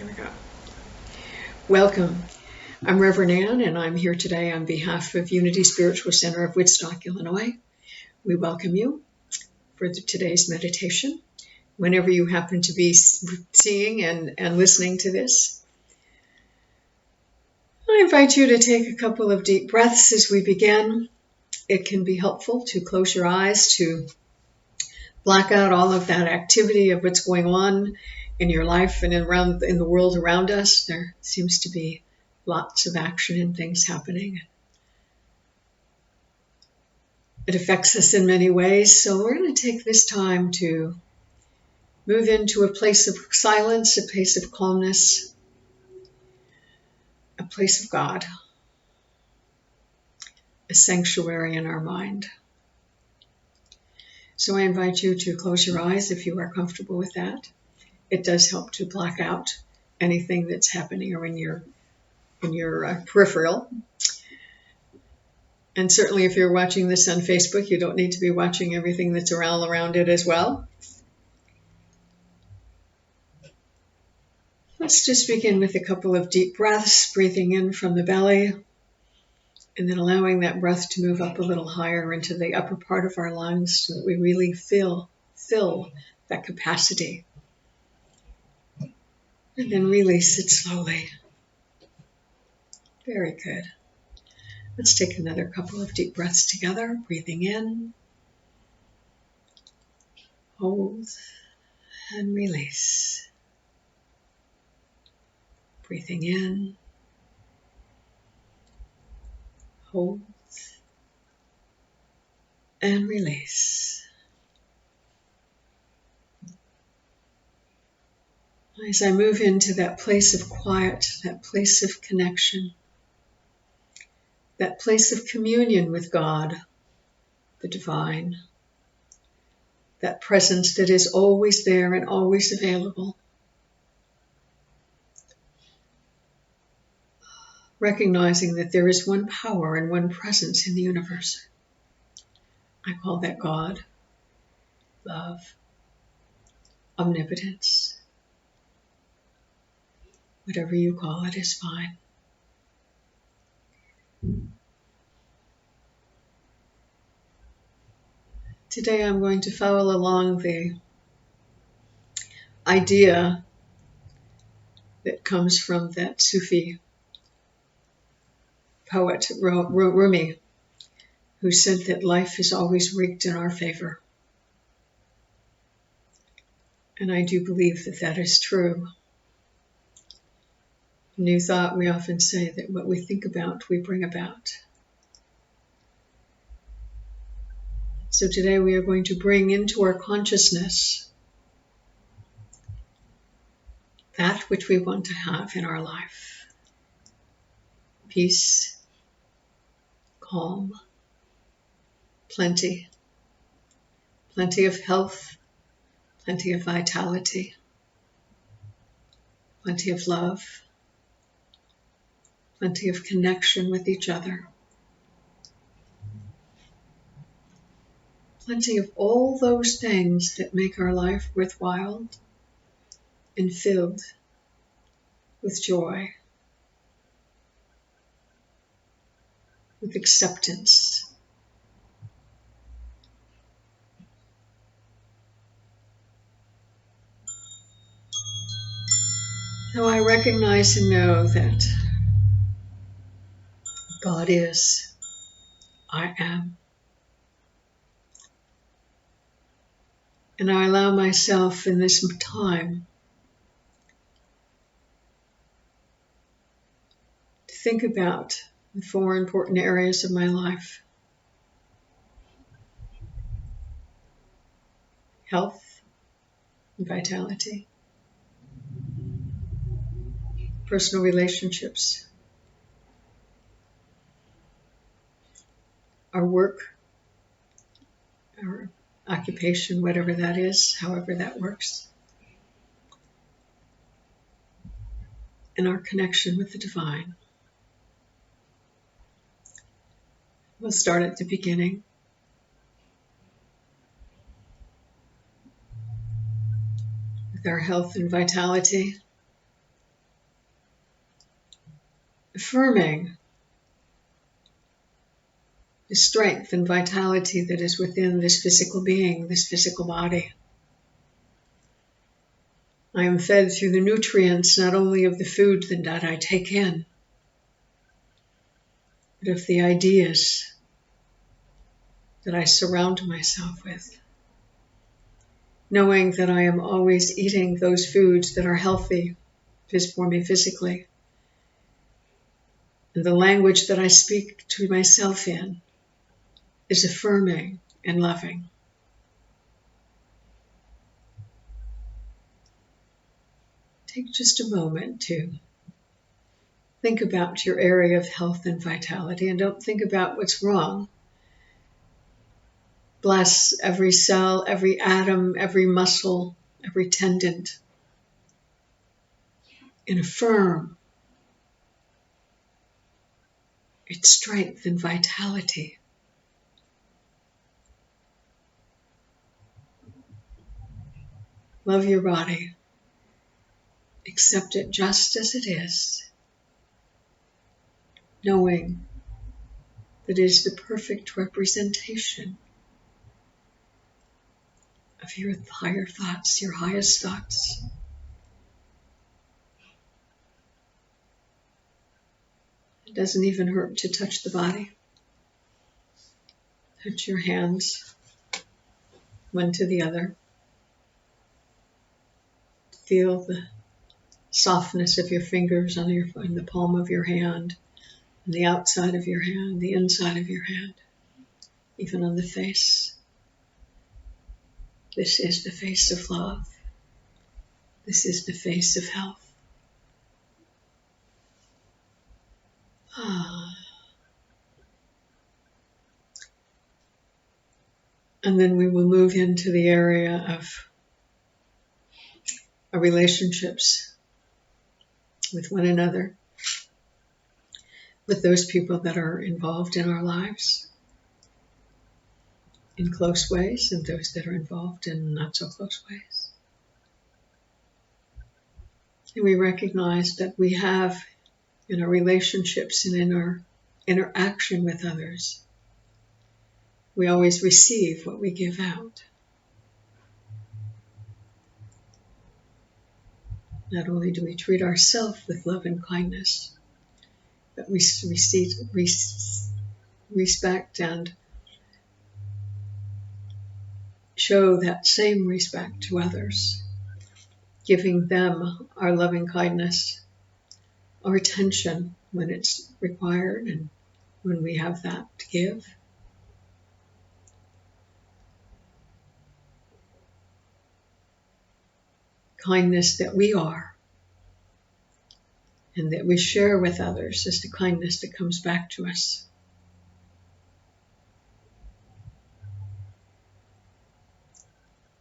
Here we go. Welcome. I'm Reverend Ann, and I'm here today on behalf of Unity Spiritual Center of Woodstock, Illinois. We welcome you for today's meditation. Whenever you happen to be seeing and listening to this, I invite you to take a couple of deep breaths as we begin. It can be helpful to close your eyes, to block out all of that activity of what's going on in your life and in the world around us. There seems to be lots of action and things happening. It affects us in many ways, so we're going to take this time to move into a place of silence, a place of calmness, a place of God, a sanctuary in our mind. So I invite you to close your eyes if you are comfortable with that. It does help to block out anything that's happening or in your peripheral. And certainly if you're watching this on Facebook, you don't need to be watching everything that's around it as well. Let's just begin with a couple of deep breaths, breathing in from the belly, and then allowing that breath to move up a little higher into the upper part of our lungs so that we really fill that capacity. And then release it slowly. Very good. Let's take another couple of deep breaths together, breathing in, hold, and release. Breathing in, hold, and release. As I move into that place of quiet, that place of connection, that place of communion with God, the divine, that presence that is always there and always available, recognizing that there is one power and one presence in the universe. I call that God, love, omnipotence. Whatever you call it is fine. Today I'm going to follow along the idea that comes from that Sufi poet Rumi, who said that life is always rigged in our favor. And I do believe that that is true. New Thought, we often say that what we think about, we bring about. So today we are going to bring into our consciousness that which we want to have in our life. Peace, calm, plenty of health, plenty of vitality, plenty of love, plenty of connection with each other, plenty of all those things that make our life worthwhile and filled with joy, with acceptance. So I recognize and know that God is, I am. And I allow myself in this time to think about the 4 important areas of my life: health and vitality, personal relationships, our work, our occupation, whatever that is, however that works, and our connection with the divine. We'll start at the beginning. With our health and vitality. affirming the strength and vitality that is within this physical being, this physical body. I am fed through the nutrients not only of the food that I take in, but of the ideas that I surround myself with, knowing that I am always eating those foods that are healthy for me physically. And the language that I speak to myself in is affirming and loving. Take just a moment to think about your area of health and vitality, and don't think about what's wrong. Bless every cell, every atom, every muscle, every tendon, and affirm its strength and vitality. Love your body. Accept it just as it is, knowing that it is the perfect representation of your higher thoughts, your highest thoughts. It doesn't even hurt to touch the body. Touch your hands, one to the other. Feel the softness of your fingers in the palm of your hand, on the outside of your hand, the inside of your hand, even on the face. This is the face of love. This is the face of health. And then we will move into the area of our relationships with one another, with those people that are involved in our lives in close ways and those that are involved in not so close ways. And we recognize that we have in our relationships and in our interaction with others, we always receive what we give out. Not only do we treat ourselves with love and kindness, but we respect and show that same respect to others, giving them our loving kindness, our attention when it's required and when we have that to give. Kindness that we are and that we share with others is the kindness that comes back to us.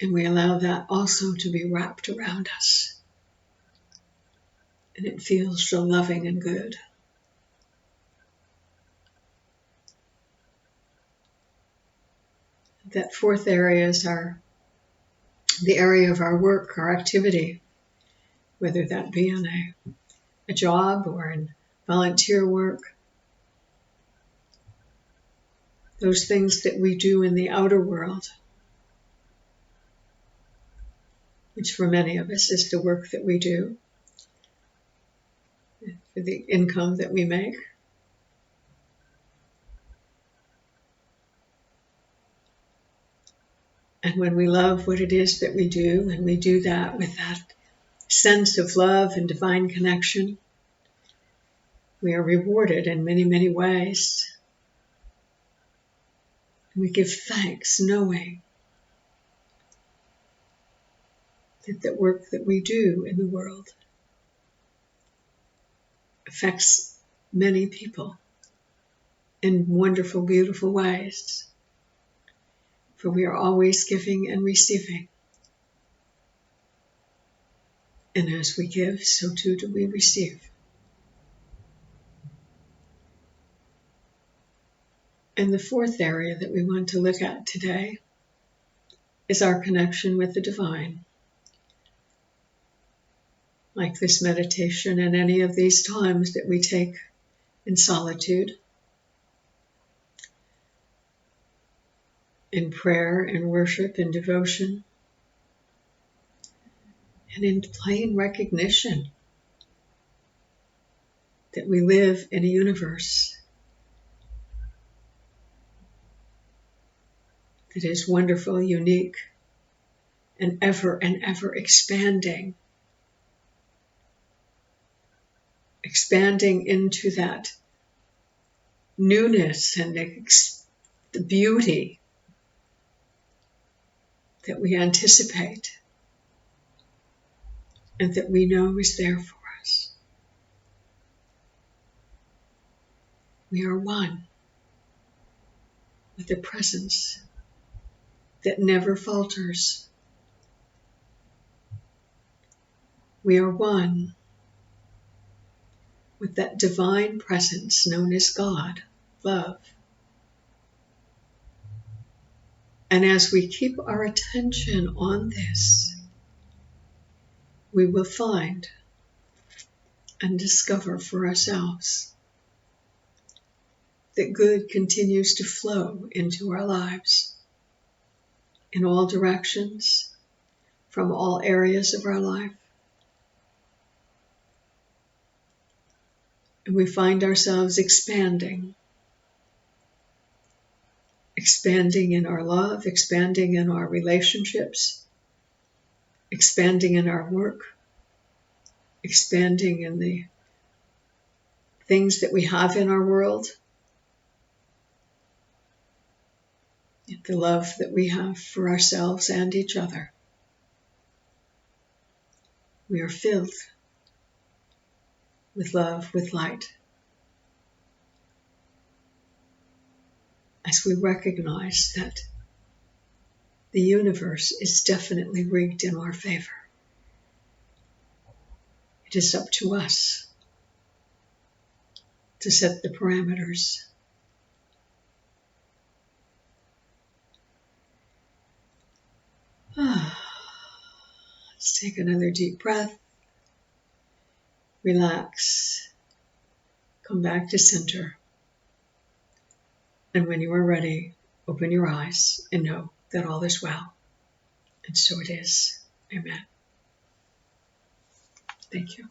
And we allow that also to be wrapped around us. And it feels so loving and good. That fourth area is the area of our work, our activity, whether that be on a job or in volunteer work. Those things that we do in the outer world, which for many of us is the work that we do, for the income that we make. And when we love what it is that we do, and we do that with that sense of love and divine connection, we are rewarded in many, many ways. And we give thanks knowing that the work that we do in the world affects many people in wonderful, beautiful ways. For we are always giving and receiving. And as we give, so too do we receive. And the fourth area that we want to look at today is our connection with the divine. Like this meditation and any of these times that we take in solitude, in prayer and worship and devotion, and in plain recognition that we live in a universe that is wonderful, unique, and ever expanding into that newness and the beauty that we anticipate and that we know is there for us. We are one with the presence that never falters. We are one with that divine presence known as God, love. And as we keep our attention on this, we will find and discover for ourselves that good continues to flow into our lives in all directions, from all areas of our life. And we find ourselves expanding in our love, expanding in our relationships, expanding in our work, expanding in the things that we have in our world, the love that we have for ourselves and each other. We are filled with love, with light, as we recognize that the universe is definitely rigged in our favor. It is up to us to set the parameters. Let's take another deep breath. Relax. Come back to center. And when you are ready, open your eyes and know that all is well. And so it is. Amen. Thank you.